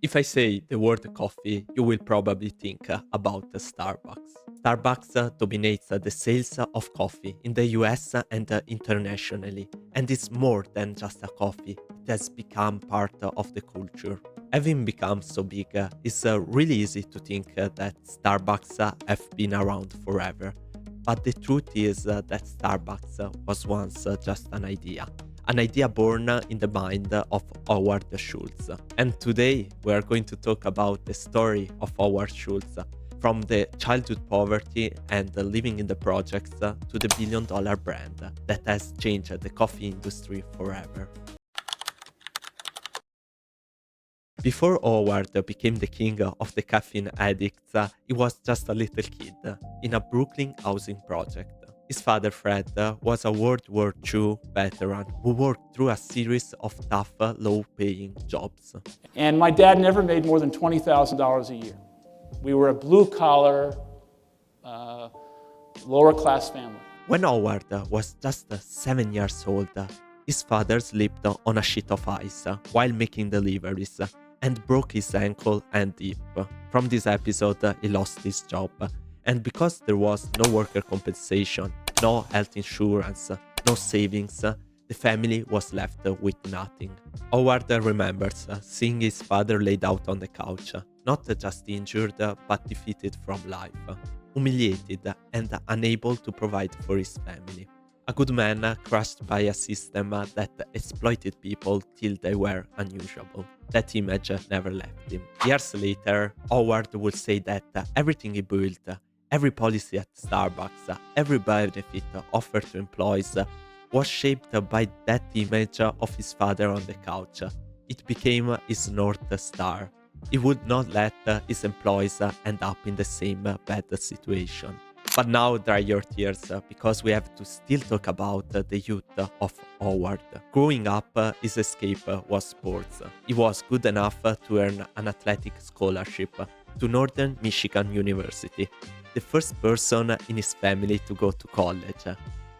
If I say the word coffee, you will probably think about Starbucks. Starbucks dominates the sales of coffee in the US and internationally, and it's more than just a coffee, it has become part of the culture. Having become so big, it's really easy to think that Starbucks have been around forever. But the truth is that Starbucks was once just an idea born in the mind of Howard Schultz. And today we are going to talk about the story of Howard Schultz, from the childhood poverty and living in the projects to the billion-dollar brand that has changed the coffee industry forever. Before Howard became the king of the caffeine addicts, he was just a little kid in a Brooklyn housing project. His father, Fred, was a World War II veteran who worked through a series of tough, low-paying jobs. And my dad never made more than $20,000 a year. We were a blue-collar, lower-class family. When Howard was just 7 years old, his father slipped on a sheet of ice while making deliveries and broke his ankle and hip. From this episode, he lost his job. And because there was no worker compensation, no health insurance, no savings, the family was left with nothing. Howard remembers seeing his father laid out on the couch, not just injured but defeated from life, humiliated and unable to provide for his family. A good man crushed by a system that exploited people till they were unusable. That image never left him. Years later, Howard would say that everything he built, every policy at Starbucks, every benefit offered to employees was shaped by that image of his father on the couch. It became his North Star. He would not let his employees end up in the same bad situation. But now dry your tears because we have to still talk about the youth of Howard. Growing up, his escape was sports. He was good enough to earn an athletic scholarship to Northern Michigan University, the first person in his family to go to college.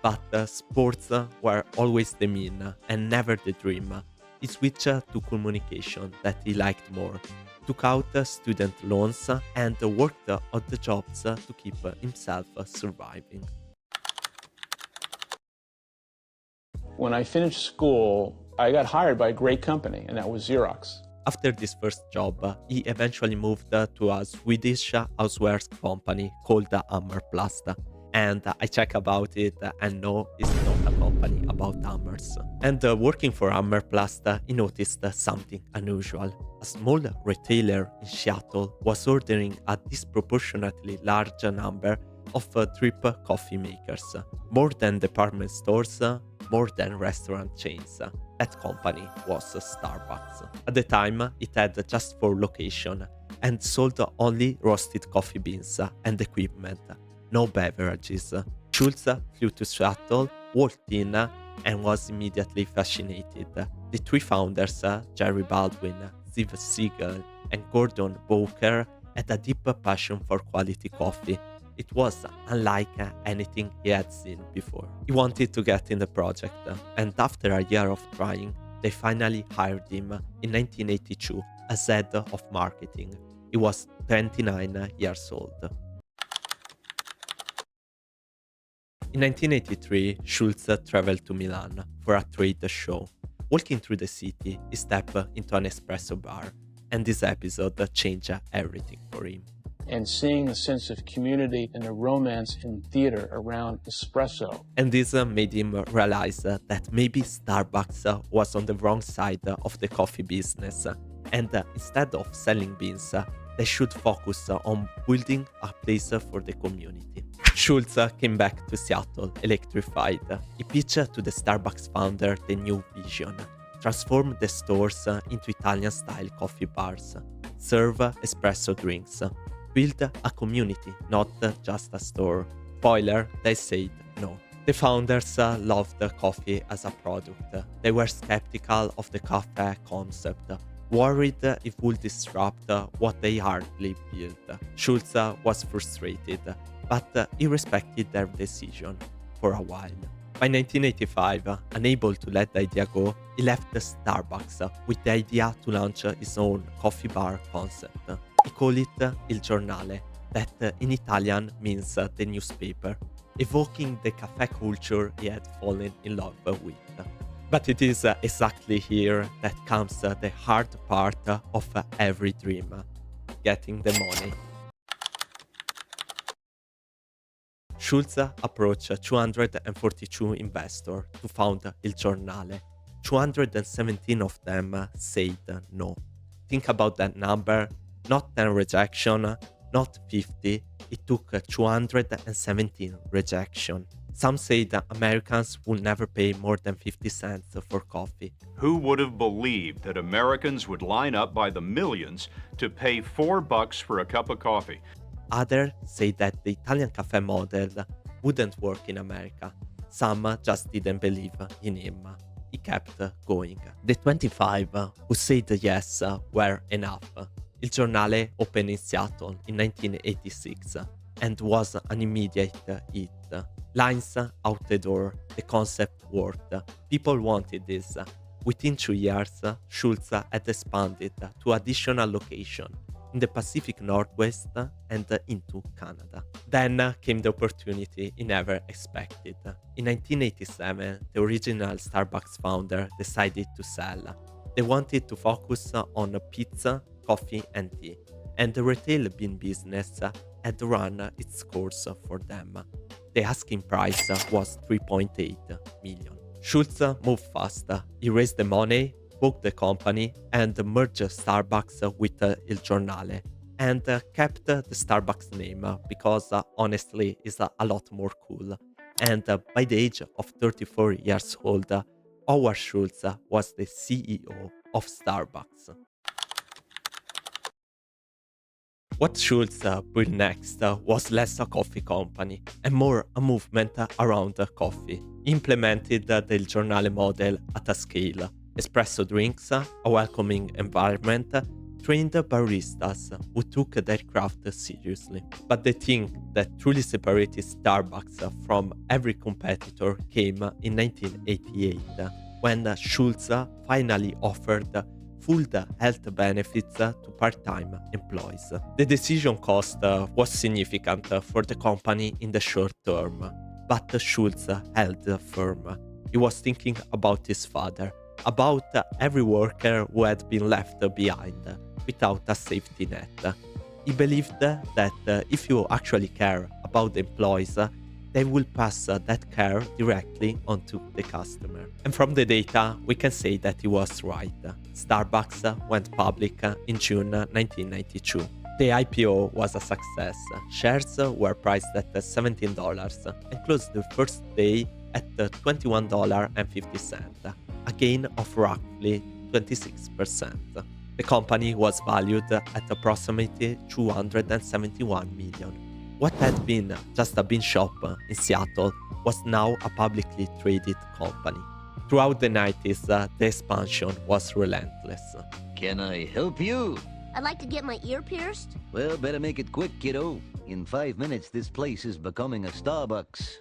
But sports were always the mean and never the dream. He switched to communication that he liked more, took out student loans and worked odd jobs to keep himself surviving. When I finished school, I got hired by a great company, and that was Xerox. After this first job, he eventually moved to a Swedish housewares company called Hammerplast. And I check about it and know it's not a company about hammers. And working for Hammerplast, he noticed something unusual. A small retailer in Seattle was ordering a disproportionately large number of drip coffee makers. More than department stores, more than restaurant chains. That company was Starbucks. At the time, it had just 4 locations and sold only roasted coffee beans and equipment. No beverages. Schultz flew to Seattle, walked in, and was immediately fascinated. The 3 founders, Jerry Baldwin, Steve Siegel, and Gordon Bowker, had a deep passion for quality coffee. It was unlike anything he had seen before. He wanted to get in the project, and after a year of trying, they finally hired him in 1982 as head of marketing. He was 29 years old. In 1983, Schultz traveled to Milan for a trade show. Walking through the city, he stepped into an espresso bar, and this episode changed everything for him. And seeing a sense of community and a romance in theater around espresso. And this made him realize that maybe Starbucks was on the wrong side of the coffee business, and instead of selling beans, they should focus on building a place for the community. Schultz came back to Seattle electrified. He pitched to the Starbucks founder the new vision: transform the stores into Italian-style coffee bars, serve espresso drinks, build a community, not just a store. Spoiler, they said no. The founders loved coffee as a product. They were skeptical of the cafe concept, worried it would disrupt what they hardly built. Schultz was frustrated, but he respected their decision for a while. By 1985, unable to let the idea go, he left the Starbucks with the idea to launch his own coffee bar concept. He called it Il Giornale, that in Italian means the newspaper, evoking the cafe culture he had fallen in love with. But it is exactly here that comes the hard part of every dream, getting the money. Schultz approached 242 investors to found Il Giornale. 217 of them said no. Think about that number, not 10 rejection, not 50, it took 217 rejection. Some say that Americans will never pay more than 50 cents for coffee. Who would have believed that Americans would line up by the millions to pay $4 for a cup of coffee? Others say that the Italian cafe model wouldn't work in America. Some just didn't believe in him. He kept going. The 25 who said yes were enough. Il Giornale opened in Seattle in 1986 and was an immediate hit. Lines out the door, the concept worked. People wanted this. Within 2 years, Schultz had expanded to additional locations in the Pacific Northwest and into Canada. Then came the opportunity he never expected. In 1987, the original Starbucks founder decided to sell. They wanted to focus on pizza, coffee, and tea, and the retail bean business had run its course for them. The asking price was $3.8 million. Schultz moved fast. He raised the money, bought the company, and merged Starbucks with Il Giornale, and kept the Starbucks name because honestly it's a lot more cool. And by the age of 34 years old, Howard Schultz was the CEO of Starbucks. What Schultz built next was less a coffee company and more a movement around coffee. He implemented the Il Giornale model at a scale. Espresso drinks, a welcoming environment, trained baristas who took their craft seriously. But the thing that truly separated Starbucks from every competitor came in 1988, when Schultz finally offered full health benefits to part-time employees. The decision cost was significant for the company in the short term, but Schultz held firm. He was thinking about his father, about every worker who had been left behind without a safety net. He believed that if you actually care about the employees, they will pass that care directly onto the customer. And from the data, we can say that he was right. Starbucks went public in June 1992. The IPO was a success. Shares were priced at $17 and closed the first day at $21.50, a gain of roughly 26%. The company was valued at approximately $271 million. What had been just a bean shop in Seattle was now a publicly traded company. Throughout the 90s, the expansion was relentless. Can I help you? I'd like to get my ear pierced. Well, better make it quick, kiddo. In 5 minutes, this place is becoming a Starbucks.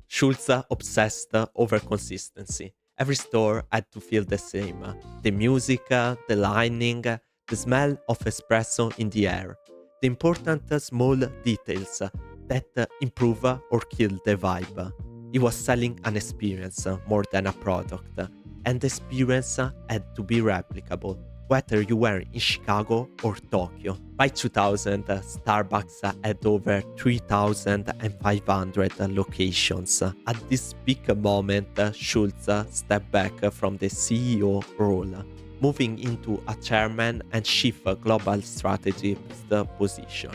Schultz obsessed over consistency. Every store had to feel the same. The music, the lighting, the smell of espresso in the air. The important small details that improve or kill the vibe. He was selling an experience more than a product, and the experience had to be replicable, whether you were in Chicago or Tokyo. By 2000, Starbucks had over 3,500 locations. At this peak moment, Schultz stepped back from the CEO role, moving into a chairman and chief global strategist position.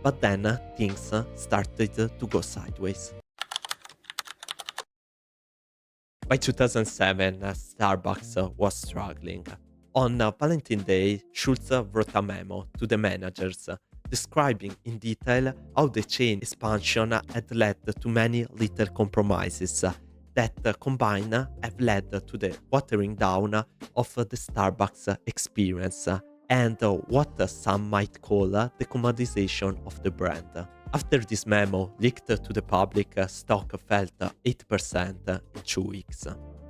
But then things started to go sideways. By 2007, Starbucks was struggling. On Valentine's Day, Schultz wrote a memo to the managers describing in detail how the chain expansion had led to many little compromises that combined have led to the watering down of the Starbucks experience and what some might call the commodization of the brand. After this memo leaked to the public, stock fell 8% in 2 weeks.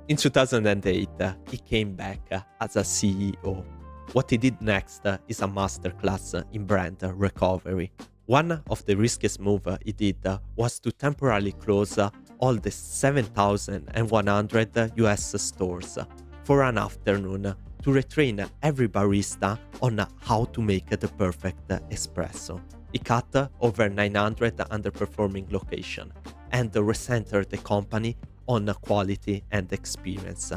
In 2008, he came back as a CEO. What he did next is a masterclass in brand recovery. One of the riskiest moves he did was to temporarily close all the 7,100 US stores for an afternoon to retrain every barista on how to make the perfect espresso. He cut over 900 underperforming locations and recentered the company on quality and experience.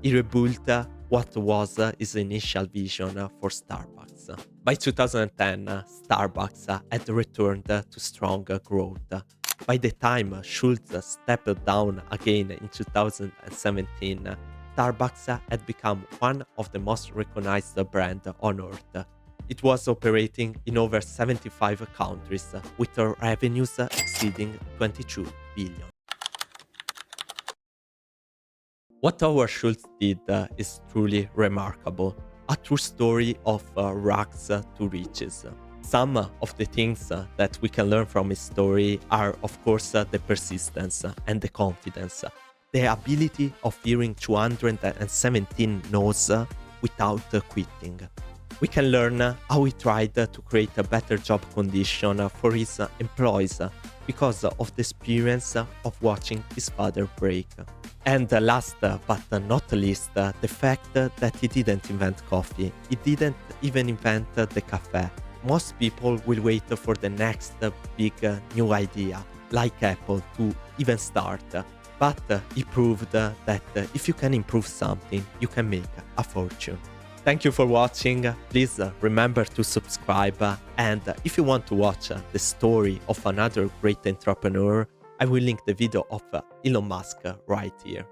He rebuilt what was his initial vision for Starbucks. By 2010, Starbucks had returned to strong growth. By the time Schultz stepped down again in 2017, Starbucks had become one of the most recognized brands on earth. It was operating in over 75 countries, with revenues exceeding 22 billion. What Howard Schultz did is truly remarkable, a true story of rags to riches. Some of the things that we can learn from his story are, of course, the persistence and the confidence, the ability of hearing 217 no's without quitting. We can learn how he tried to create a better job condition for his employees because of the experience of watching his father break. And last but not least, the fact that he didn't invent coffee. He didn't even invent the cafe. Most people will wait for the next big new idea, like Apple, to even start. But he proved that if you can improve something, you can make a fortune. Thank you for watching. Please remember to subscribe. And if you want to watch the story of another great entrepreneur, I will link the video of Elon Musk right here.